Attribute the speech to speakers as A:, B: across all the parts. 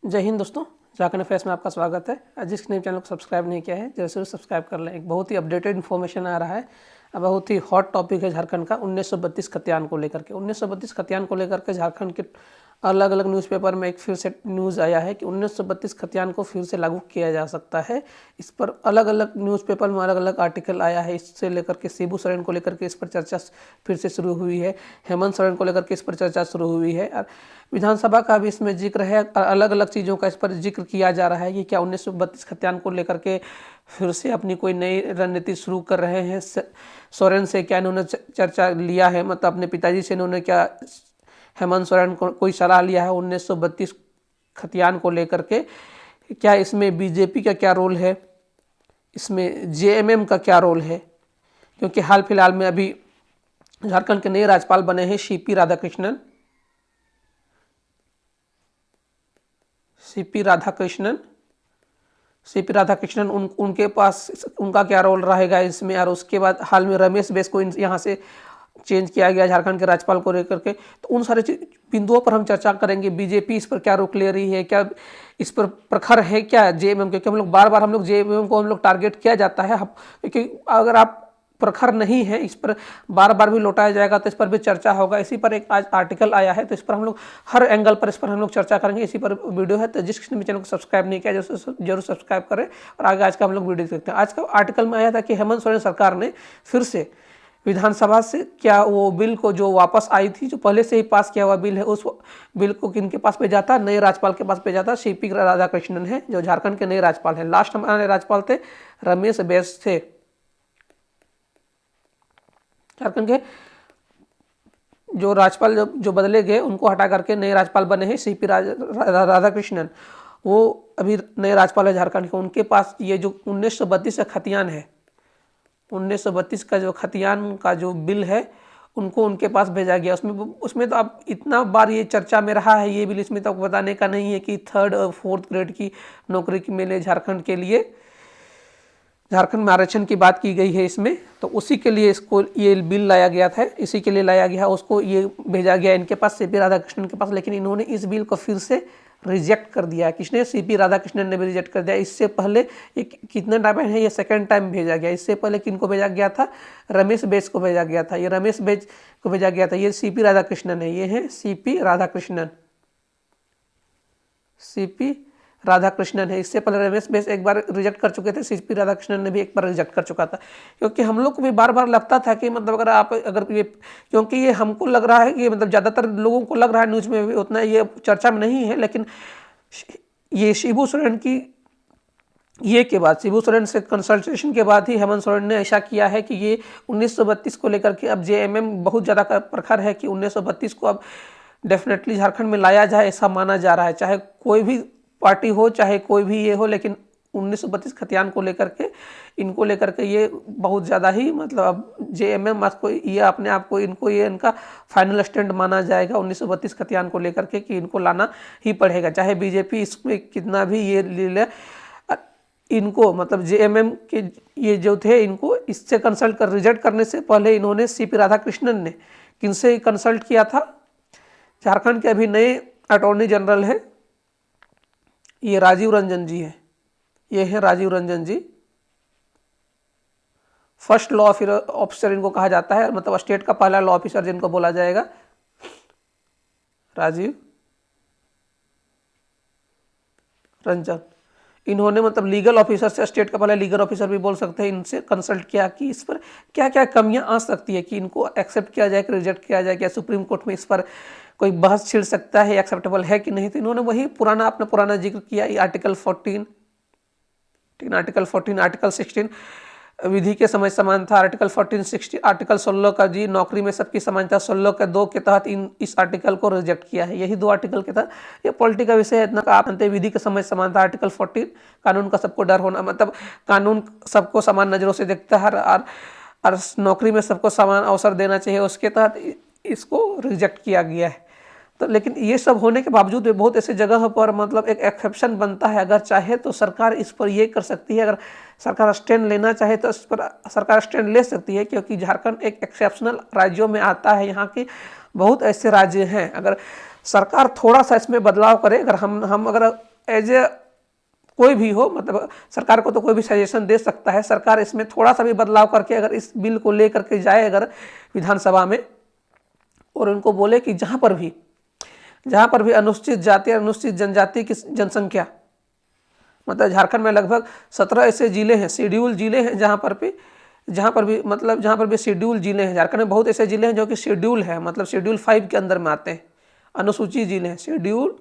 A: जय हिंद दोस्तों, झारखंड अफेयर्स में आपका स्वागत है। जिस ने चैनल को सब्सक्राइब नहीं किया है जरूर सब्सक्राइब कर लें। एक बहुत ही अपडेटेड इन्फॉर्मेशन आ रहा है। बहुत ही हॉट टॉपिक है झारखंड का 1932 खतियान को लेकर के। 1932 खतियान को लेकर के झारखंड के अलग अलग न्यूज़पेपर में एक फिर से न्यूज़ आया है कि 1932 खतियान को फिर से लागू किया जा सकता है। इस पर अलग अलग न्यूज़पेपर में अलग अलग आर्टिकल आया है। इससे लेकर के शिबू सोरेन को लेकर के इस पर चर्चा फिर से शुरू हुई है। हेमंत सोरेन को लेकर के इस पर चर्चा शुरू हुई है और विधानसभा का भी इसमें जिक्र है। अलग अलग चीज़ों का इस पर जिक्र किया जा रहा है कि क्या 1932 खतियान को लेकर के फिर से अपनी कोई नई रणनीति शुरू कर रहे हैं। सोरेन से क्या इन्होंने चर्चा लिया है, मतलब अपने पिताजी से इन्होंने क्या, हेमंत सोरेन को कोई सलाह लिया है 1932 खतियान को लेकर के। क्या इसमें बीजेपी का क्या रोल है, इसमें जेएमएम का क्या रोल है, क्योंकि हाल फिलहाल में अभी झारखंड के नए राज्यपाल बने हैं सीपी राधाकृष्णन। सीपी राधाकृष्णन उनके पास उनका क्या रोल रहेगा इसमें। और उसके बाद हाल में रमेश बैस को यहाँ से चेंज किया गया झारखंड के राज्यपाल को लेकर के। तो उन सारे बिंदुओं पर हम चर्चा करेंगे। बीजेपी इस पर क्या रुख ले रही है, क्या इस पर प्रखर है क्या जेएमएम, क्योंकि हम लोग बार बार जेएमएम को हम लोग टारगेट किया जाता है। क्योंकि अगर आप प्रखर नहीं है, इस पर बार बार भी लौटाया जाएगा तो इस पर भी चर्चा होगा। इसी पर एक आज आर्टिकल आया है, तो इस पर हम लोग हर एंगल पर इस पर हम लोग चर्चा करेंगे। इसी पर वीडियो है, तो जिस किसी ने चैनल को सब्सक्राइब नहीं किया जरूर सब्सक्राइब करें और आगे आज का हम लोग वीडियो देखते हैं। आज का आर्टिकल में आया था कि हेमंत सोरेन सरकार ने फिर से विधानसभा से क्या वो बिल को जो वापस आई थी, जो पहले से ही पास किया हुआ बिल है, उस बिल को किनके पास भेजा था, नए राज्यपाल के पास भेजा था। सीपी राधाकृष्णन है जो झारखंड के नए राज्यपाल हैं। लास्ट हमारे राज्यपाल थे रमेश बैस थे। झारखंड के जो राज्यपाल जो बदले गए उनको हटा करके नए राज्यपाल बने हैं सीपी राधाकृष्णन। वो अभी नए राज्यपाल है झारखंड के। उनके पास ये जो 1932 का खतियान है, 1932 का जो खतियान का जो बिल है, उनको उनके पास भेजा गया। उसमें तो अब इतना बार ये चर्चा में रहा है ये बिल, इसमें तो बताने का नहीं है कि 3rd और 4th ग्रेड की नौकरी की मिले झारखंड के लिए। झारखंड में आरक्षण की बात की गई है इसमें, तो उसी के लिए इसको ये बिल लाया गया था, इसी के लिए लाया गया। उसको ये भेजा गया इनके पास, सीपी राधाकृष्णन के पास। लेकिन इन्होंने इस बिल को फिर से रिजेक्ट कर दिया। किसने? सीपी राधाकृष्णन ने भी रिजेक्ट कर दिया। इससे पहले ये कितना टाइम है, ये सेकंड टाइम भेजा गया। इससे पहले किनको भेजा गया था? रमेश बैस को भेजा गया था। ये रमेश बैस को भेजा गया था। ये सीपी राधाकृष्णन है, ये है सीपी राधाकृष्णन। सीपी राधाकृष्णन है। इससे पहले रमेश बैस एक बार रिजेक्ट कर चुके थे, सीपी राधाकृष्णन ने भी एक बार रिजेक्ट कर चुका था। क्योंकि हम लोग को भी बार बार लगता था कि मतलब अगर ये, क्योंकि ये हमको लग रहा है कि मतलब ज़्यादातर लोगों को लग रहा है, न्यूज़ में भी उतना ये चर्चा में नहीं है, लेकिन ये शिबू सोरेन की ये के बाद, शिबू सोरेन से कंसल्टेशन के बाद ही हेमंत सोरेन ने ऐसा किया है कि ये 1932 को लेकर के अब जेएमएम बहुत ज़्यादा प्रखर है कि 1932 को अब डेफिनेटली झारखंड में लाया जाए, ऐसा माना जा रहा है। चाहे कोई भी पार्टी हो, चाहे कोई भी ये हो, लेकिन 1932 खतियान को लेकर के, इनको लेकर के ये बहुत ज़्यादा ही मतलब अब जेएमएम को ये अपने आप को इनको ये इनका फाइनल स्टैंड माना जाएगा 1932 खतियान को लेकर के, कि इनको लाना ही पड़ेगा। चाहे बीजेपी इसमें कितना भी ये ले ले, इनको मतलब जेएमएम के ये जो थे, इनको इससे कंसल्ट कर रिजेक्ट करने से पहले इन्होंने सीपी राधाकृष्णन ने किनसे कंसल्ट किया था? झारखंड के अभी नए अटॉर्नी जनरल है, ये राजीव रंजन जी है। ये है राजीव रंजन जी, फर्स्ट लॉ ऑफिसर इनको कहा जाता है, मतलब स्टेट का पहला लॉ ऑफिसर जिनको बोला जाएगा, राजीव रंजन। इन्होंने मतलब लीगल ऑफिसर से, स्टेट का पहला लीगल ऑफिसर भी बोल सकते हैं, इनसे कंसल्ट किया कि इस पर क्या क्या कमियां आ सकती है, कि इनको एक्सेप्ट किया जाए कि रिजेक्ट किया जाए, क्या सुप्रीम कोर्ट में इस पर कोई बहस छिड़ सकता है, एक्सेप्टेबल है कि नहीं। तो इन्होंने वही अपना पुराना जिक्र किया। आर्टिकल 14, आर्टिकल 16 विधि के समय समान था। आर्टिकल 14, 16, आर्टिकल 16 का जी नौकरी में सबकी समानता, 16 के 2 के तहत इस आर्टिकल को रिजेक्ट किया है। यही 2 आर्टिकल के तहत, ये पॉलिटी का विषय है इतना का। आप विधि के समय समानता, आर्टिकल 14 कानून का सबको डर होना, मतलब कानून सबको समान नज़रों से देखता है और नौकरी में सबको समान अवसर देना चाहिए, उसके तहत इसको रिजेक्ट किया गया है। तो लेकिन ये सब होने के बावजूद भी बहुत ऐसी जगह पर मतलब एक एक्सेप्शन बनता है। अगर चाहे तो सरकार इस पर ये कर सकती है, अगर सरकार स्टैंड लेना चाहे तो इस पर सरकार स्टैंड ले सकती है, क्योंकि झारखंड एक एक्सेप्शनल राज्यों में आता है। यहाँ के बहुत ऐसे राज्य हैं, अगर सरकार थोड़ा सा इसमें बदलाव करे, अगर हम अगर एज ए कोई भी हो, मतलब सरकार को तो कोई भी सजेशन दे सकता है। सरकार इसमें थोड़ा सा भी बदलाव करके अगर इस बिल को ले करके जाए अगर विधानसभा में, और उनको बोले कि जहाँ पर भी अनुसूचित जाति अनुसूचित जनजाति की जनसंख्या, मतलब झारखंड में लगभग 17 ऐसे जिले हैं, शेड्यूल जिले हैं, जहाँ पर भी शेड्यूल जिले हैं। झारखंड में बहुत ऐसे जिले हैं जो कि शेड्यूल है, मतलब शेड्यूल 5 के अंदर में आते हैं, अनुसूचित जिले हैं, शेड्यूल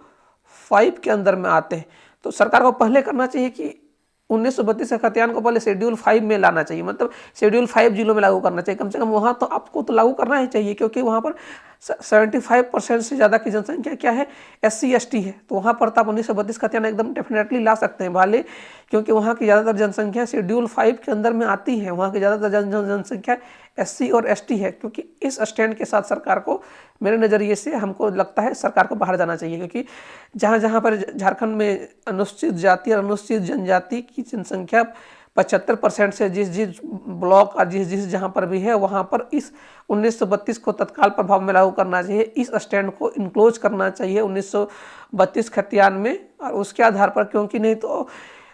A: 5 के अंदर में आते हैं। तो सरकार को पहले करना चाहिए कि 1932 का खतियान को पहले शेड्यूल 5 में लाना चाहिए, मतलब शेड्यूल 5 जिलों में लागू करना चाहिए। कम से कम वहाँ तो आपको तो लागू करना ही चाहिए, क्योंकि वहाँ पर 75% से ज़्यादा की जनसंख्या क्या है, SC ST है। तो वहाँ पर तो आप 1932 खतियान एकदम डेफिनेटली ला सकते हैं भले, क्योंकि वहाँ की ज़्यादातर जनसंख्या शेड्यूल 5 के अंदर में आती है। वहाँ की ज़्यादातर जनसंख्या SC और ST है। क्योंकि इस स्टैंड के साथ सरकार को, मेरे नज़रिए से हमको लगता है सरकार को बाहर जाना चाहिए, क्योंकि जहाँ पर झारखंड में अनुसूचित जाति और अनुसूचित जनजाति की जनसंख्या 75% से जिस ब्लॉक और जिस जहाँ पर भी है, वहाँ पर इस 1932 को तत्काल प्रभाव में लागू करना चाहिए। इस स्टैंड को इनक्लोज करना चाहिए 1932 खतियान में, और उसके आधार पर, क्योंकि नहीं तो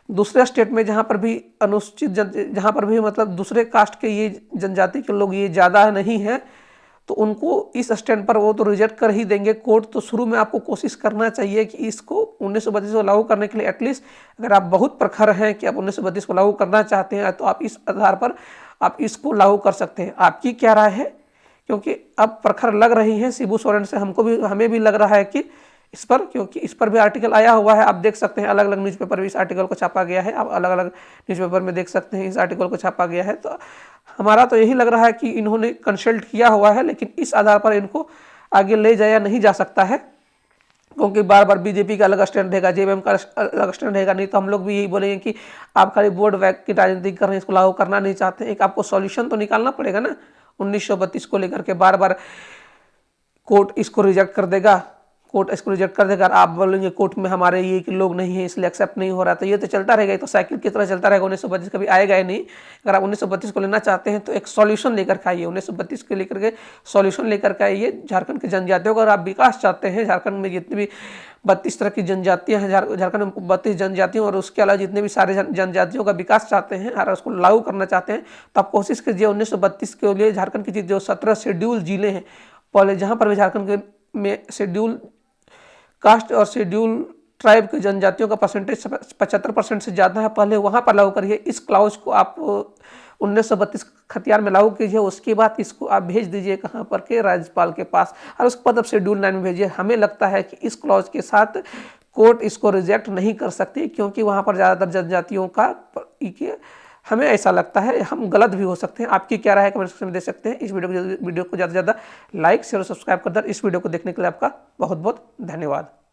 A: दूसरे स्टेट में जहाँ पर भी अनुसूचित जहाँ पर भी मतलब दूसरे कास्ट के ये जनजाति के लोग ये ज़्यादा नहीं है, तो उनको इस स्टैंड पर वो तो रिजेक्ट कर ही देंगे कोर्ट। तो शुरू में आपको कोशिश करना चाहिए कि इसको 1932 को लागू करने के लिए एटलीस्ट, अगर आप बहुत प्रखर हैं कि आप 1932 को लागू करना चाहते हैं, तो आप इस आधार पर आप इसको लागू कर सकते हैं। आपकी क्या राय है? क्योंकि अब प्रखर लग रही है शिबू सोरेन से, हमें भी लग रहा है कि इस पर, क्योंकि इस पर भी आर्टिकल आया हुआ है। आप देख सकते हैं अलग अलग न्यूज़पेपर में इस आर्टिकल को छापा गया है, आप अलग अलग न्यूज़पेपर में देख सकते हैं इस आर्टिकल को छापा गया है। तो हमारा तो यही लग रहा है कि इन्होंने कंसल्ट किया हुआ है, लेकिन इस आधार पर इनको आगे ले जाया नहीं जा सकता है, क्योंकि बार बार बीजेपी का अलग स्टैंड रहेगा, JMM का अलग स्टैंड रहेगा। नहीं तो हम लोग भी यही बोलेंगे कि आप खाली वोट बैंक की राजनीति कर रहे हैं, इसको लागू करना नहीं चाहते। एक आपको सॉल्यूशन तो निकालना पड़ेगा ना। 1932 को लेकर के बार बार कोर्ट इसको रिजेक्ट कर देगा, आप बोलेंगे कोर्ट में हमारे ये कि लोग नहीं है इसलिए एक्सेप्ट नहीं हो रहा, तो ये तो चलता रहेगा, तो साइकिल की तरह चलता रहेगा। 1932 कभी आएगा ही नहीं। अगर आप 1932 को लेना चाहते हैं तो एक सॉल्यूशन लेकर के आइए, 1932 को लेकर के सॉल्यूशन लेकर के आइए। झारखंड की जनजातियों का अगर आप विकास चाहते हैं, झारखंड में जितनी भी 32 तरह की जनजातियाँ हैं, झारखंड में 32 जनजातियों और उसके अलावा जितने भी सारे जनजातियों का विकास चाहते हैं और उसको लागू करना चाहते हैं, तो आप कोशिश कीजिए 1932 के लिए झारखंड की जो 17 शेड्यूल जिले हैं, पहले जहाँ पर भी झारखंड में शेड्यूल कास्ट और शेड्यूल ट्राइब की जनजातियों का परसेंटेज 75% से ज़्यादा है, पहले वहाँ पर लागू करिए। इस क्लाउज को आप 1932 खतियान में लागू कीजिए। उसके बाद इसको आप भेज दीजिए कहाँ पर के, राज्यपाल के पास, और उसके बाद अब शेड्यूल 9 में भेजिए। हमें लगता है कि इस क्लाउज के साथ कोर्ट इसको रिजेक्ट नहीं कर सकती, क्योंकि वहाँ पर ज़्यादातर जनजातियों का हमें ऐसा लगता है। हम गलत भी हो सकते हैं। आपकी क्या राय है कमेंट सेक्शन में दे सकते हैं। इस वीडियो को ज़्यादा से ज़्यादा लाइक शेयर और सब्सक्राइब कर दें। इस वीडियो को देखने के लिए आपका बहुत बहुत धन्यवाद।